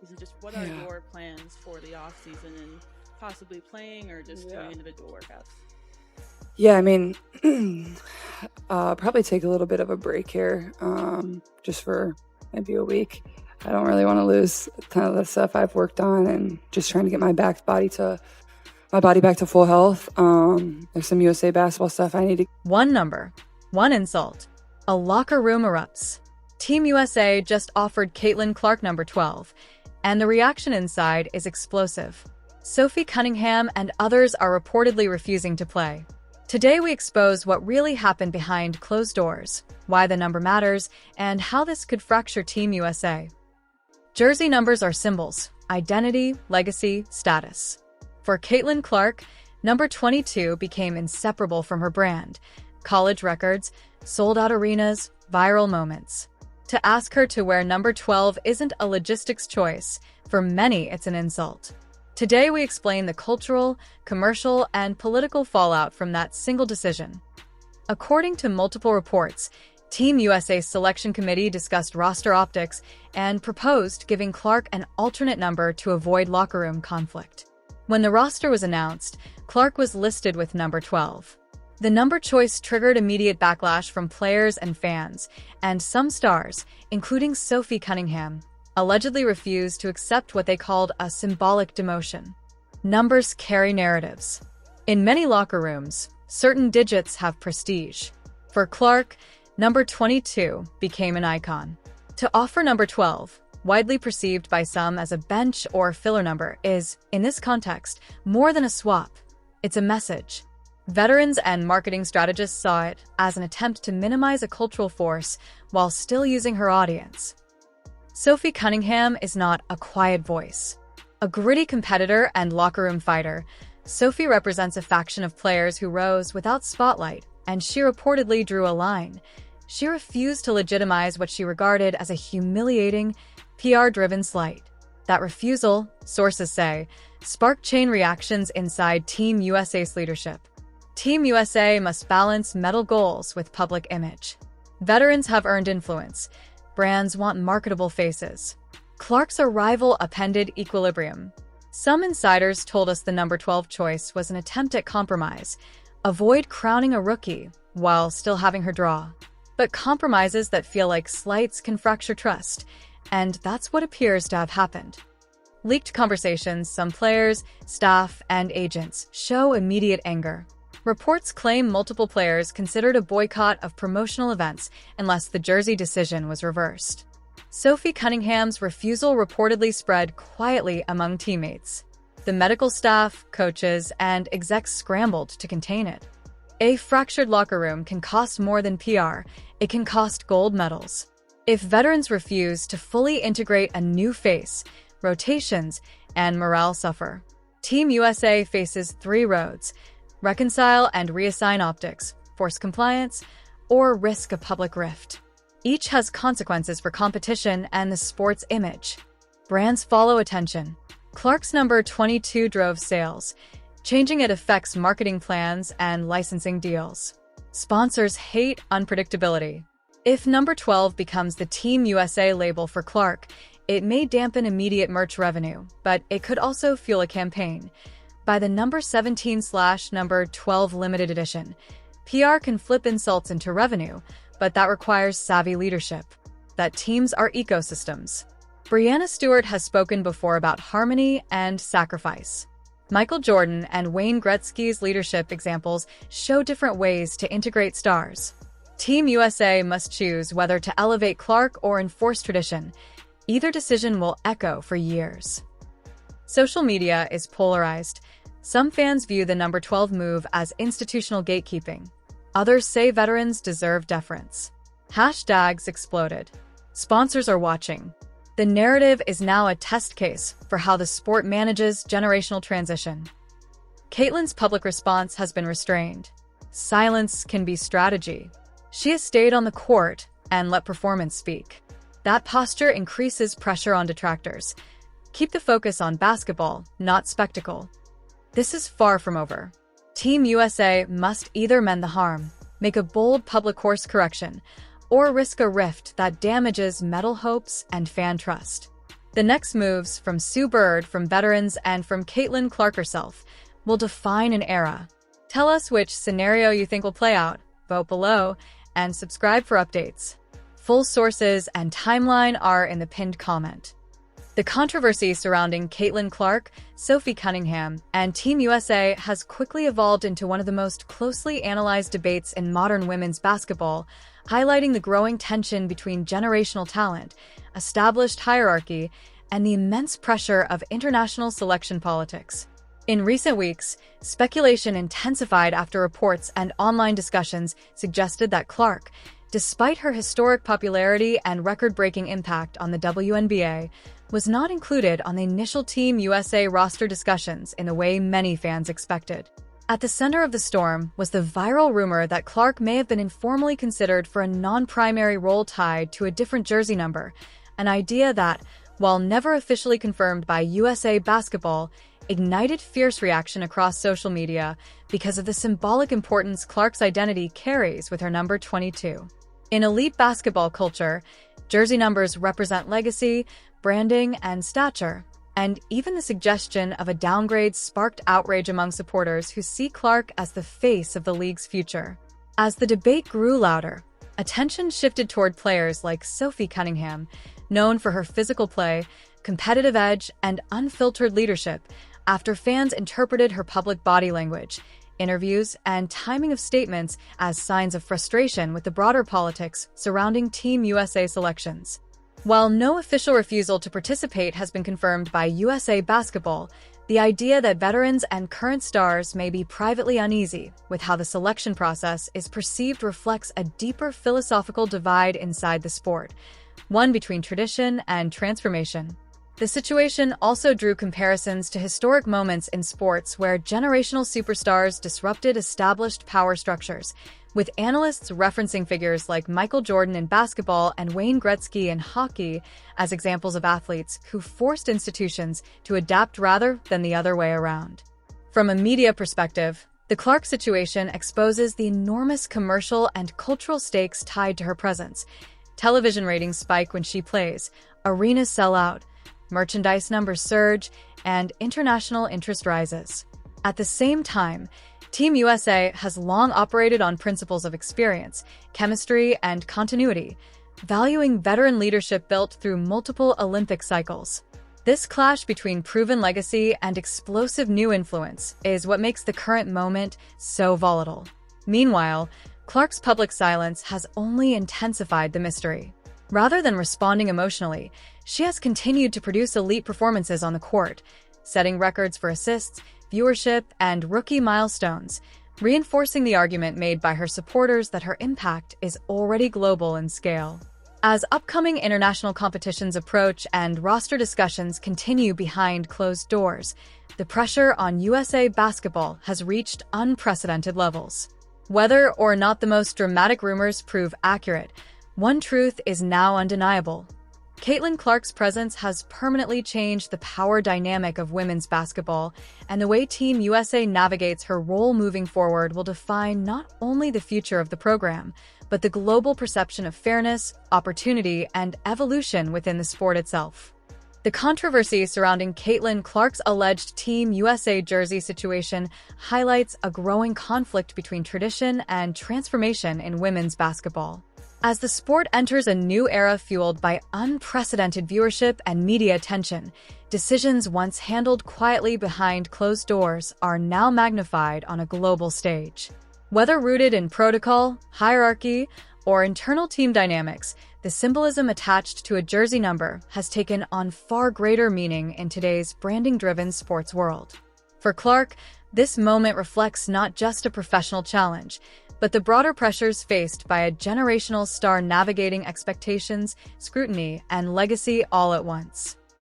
offseason. Just what are your plans for the offseason and possibly playing or just doing individual workouts? Yeah, I mean, probably take a little bit of a break here, just for maybe a week. I don't really want to lose a ton of the stuff I've worked on, and just trying to get my body back to full health. There's some USA basketball stuff I need to. One number, one insult. A locker room erupts. Team USA just offered Caitlin Clark number 12, and the reaction inside is explosive. Sophie Cunningham and others are reportedly refusing to play. Today we expose what really happened behind closed doors, why the number matters, and how this could fracture Team USA. Jersey numbers are symbols, identity, legacy, status. For Caitlin Clark, number 22 became inseparable from her brand. College records, sold-out arenas, viral moments. To ask her to wear number 12 isn't a logistics choice. For many, it's an insult. Today we explain the cultural, commercial, and political fallout from that single decision. According to multiple reports, Team USA's selection committee discussed roster optics and proposed giving Clark an alternate number to avoid locker room conflict. When the roster was announced, Clark was listed with number 12. The number choice triggered immediate backlash from players and fans, and some stars, including Sophie Cunningham, allegedly refused to accept what they called a symbolic demotion. Numbers carry narratives. In many locker rooms, certain digits have prestige. For Clark, number 22 became an icon. To offer number 12, widely perceived by some as a bench or filler number, is, in this context, more than a swap. It's a message. Veterans and marketing strategists saw it as an attempt to minimize a cultural force while still using her audience. Sophie Cunningham is not a quiet voice. A gritty competitor and locker room fighter, Sophie represents a faction of players who rose without spotlight, and she reportedly drew a line. She refused to legitimize what she regarded as a humiliating, PR-driven slight. That refusal, sources say, sparked chain reactions inside Team USA's leadership. Team USA must balance medal goals with public image. Veterans have earned influence. Brands want marketable faces. Clark's arrival upended equilibrium. Some insiders told us the number 12 choice was an attempt at compromise. Avoid crowning a rookie while still having her draw. But compromises that feel like slights can fracture trust, and that's what appears to have happened. Leaked conversations, some players, staff, and agents show immediate anger. Reports claim multiple players considered a boycott of promotional events unless the jersey decision was reversed. Sophie Cunningham's refusal reportedly spread quietly among teammates. The medical staff, coaches, and execs scrambled to contain it. A fractured locker room can cost more than PR. It can cost gold medals. If veterans refuse to fully integrate a new face, rotations and morale suffer. Team USA faces three roads: reconcile and reassign optics, force compliance, or risk a public rift. Each has consequences for competition and the sport's image. Brands follow attention. Clark's number 22 drove sales. Changing it affects marketing plans and licensing deals. Sponsors hate unpredictability. If number 12 becomes the Team USA label for Clark, it may dampen immediate merch revenue, but it could also fuel a campaign. By the number 17/number 12 limited edition, PR can flip insults into revenue, but that requires savvy leadership. That teams are ecosystems. Breanna Stewart has spoken before about harmony and sacrifice. Michael Jordan and Wayne Gretzky's leadership examples show different ways to integrate stars. Team USA must choose whether to elevate Clark or enforce tradition. Either decision will echo for years. Social media is polarized. Some fans view the number 12 move as institutional gatekeeping. Others say veterans deserve deference. Hashtags exploded. Sponsors are watching. The narrative is now a test case for how the sport manages generational transition. Caitlin's public response has been restrained. Silence can be strategy. She has stayed on the court and let performance speak. That posture increases pressure on detractors. Keep the focus on basketball, not spectacle. This is far from over. Team USA must either mend the harm, make a bold public course correction, or risk a rift that damages medal hopes and fan trust. The next moves from Sue Bird, from veterans, and from Caitlin Clark herself will define an era. Tell us which scenario you think will play out. Vote below and subscribe for updates. Full sources and timeline are in the pinned comment. The controversy surrounding Caitlin Clark, Sophie Cunningham, and Team USA has quickly evolved into one of the most closely analyzed debates in modern women's basketball, highlighting the growing tension between generational talent, established hierarchy, and the immense pressure of international selection politics. In recent weeks, speculation intensified after reports and online discussions suggested that Clark, despite her historic popularity and record-breaking impact on the WNBA, was not included on the initial Team USA roster discussions in the way many fans expected. At the center of the storm was the viral rumor that Clark may have been informally considered for a non-primary role tied to a different jersey number, an idea that, while never officially confirmed by USA Basketball, ignited fierce reaction across social media because of the symbolic importance Clark's identity carries with her number 22. In elite basketball culture, jersey numbers represent legacy, branding, and stature, and even the suggestion of a downgrade sparked outrage among supporters who see Clark as the face of the league's future. As the debate grew louder, attention shifted toward players like Sophie Cunningham, known for her physical play, competitive edge, and unfiltered leadership, after fans interpreted her public body language, interviews, and timing of statements as signs of frustration with the broader politics surrounding Team USA selections. While no official refusal to participate has been confirmed by USA Basketball, the idea that veterans and current stars may be privately uneasy with how the selection process is perceived reflects a deeper philosophical divide inside the sport, one between tradition and transformation. The situation also drew comparisons to historic moments in sports where generational superstars disrupted established power structures, with analysts referencing figures like Michael Jordan in basketball and Wayne Gretzky in hockey as examples of athletes who forced institutions to adapt rather than the other way around. From a media perspective, the Clark situation exposes the enormous commercial and cultural stakes tied to her presence. Television ratings spike when she plays, arenas sell out, merchandise numbers surge, and international interest rises. At the same time, Team USA has long operated on principles of experience, chemistry, and continuity, valuing veteran leadership built through multiple Olympic cycles. This clash between proven legacy and explosive new influence is what makes the current moment so volatile. Meanwhile, Clark's public silence has only intensified the mystery. Rather than responding emotionally, she has continued to produce elite performances on the court, setting records for assists, viewership, and rookie milestones, reinforcing the argument made by her supporters that her impact is already global in scale. As upcoming international competitions approach and roster discussions continue behind closed doors, the pressure on USA Basketball has reached unprecedented levels. Whether or not the most dramatic rumors prove accurate, one truth is now undeniable. Caitlin Clark's presence has permanently changed the power dynamic of women's basketball, and the way Team USA navigates her role moving forward will define not only the future of the program, but the global perception of fairness, opportunity, and evolution within the sport itself. The controversy surrounding Caitlin Clark's alleged Team USA jersey situation highlights a growing conflict between tradition and transformation in women's basketball. As the sport enters a new era fueled by unprecedented viewership and media attention, decisions once handled quietly behind closed doors are now magnified on a global stage. Whether rooted in protocol, hierarchy, or internal team dynamics, the symbolism attached to a jersey number has taken on far greater meaning in today's branding-driven sports world. For Clark, this moment reflects not just a professional challenge, but the broader pressures faced by a generational star navigating expectations, scrutiny, and legacy all at once.